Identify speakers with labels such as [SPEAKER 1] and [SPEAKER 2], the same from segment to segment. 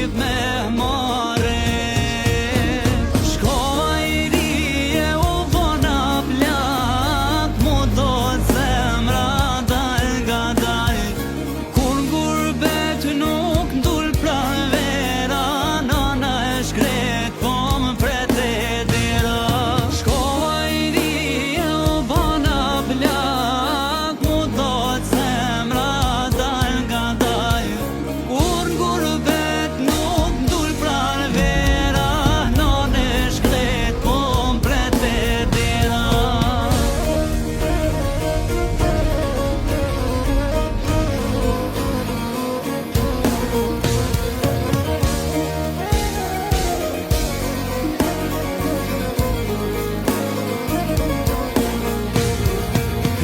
[SPEAKER 1] shqip me more. Shkova I rije u vona plak, mu do zemra dal nga dal. Kur ngurbet nuk ndul pra vera, nana e shkret po më prete dera. Shkova I rije u vona plak, mu do zemra dal nga dal. Kur ngurbet nuk ndul pra vera, nana e shkret po më prete dera.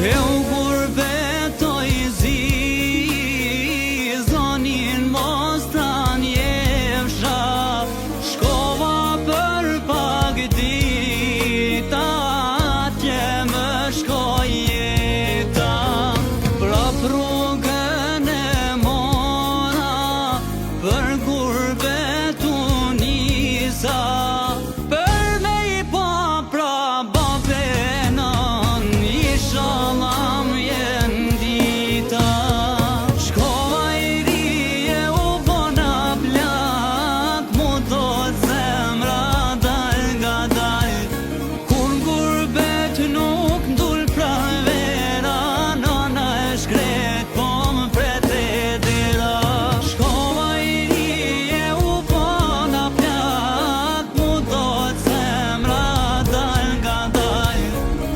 [SPEAKER 1] Eu gurbetoj zi, zonin mos ta njefsha. Shkova për pak dita, atje më shkoj jeta. Prap rrugën e mora, për gurbet u nisa. Për me I pa pra babenon, inshallah m'jen dita. Shkova I rije u vona plak, mu do zemra dal nga dal. Kur ngurbet nuk ndul pra vera, nana e shkret po më prete dera. Shkova I rije u vona plak, mu do zemra dal nga dal.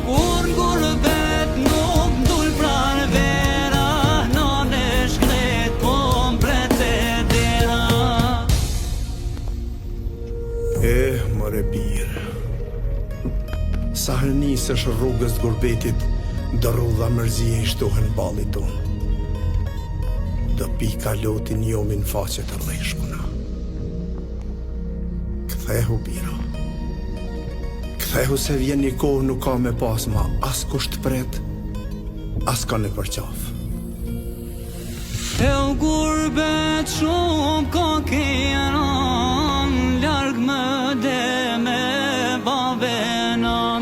[SPEAKER 1] Kur ngurbet nuk ndul pra vera, nana e shkret po më prete dera.
[SPEAKER 2] More birë, sa herë nisesh rrugës të gurbetit, do rrudha mërzije I shtohen ballit ton. Do pi kalotin jomin faqe të rreshkuna. Kthehu bira. Kthehu se vjen një kohë nuk ka me pas ma as kusht pret, as ka në përqaf.
[SPEAKER 1] Eu gurbet shumë ka kenon, larg më de me babenon.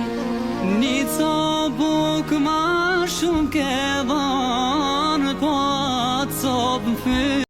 [SPEAKER 1] Një ca buk ma shumë ke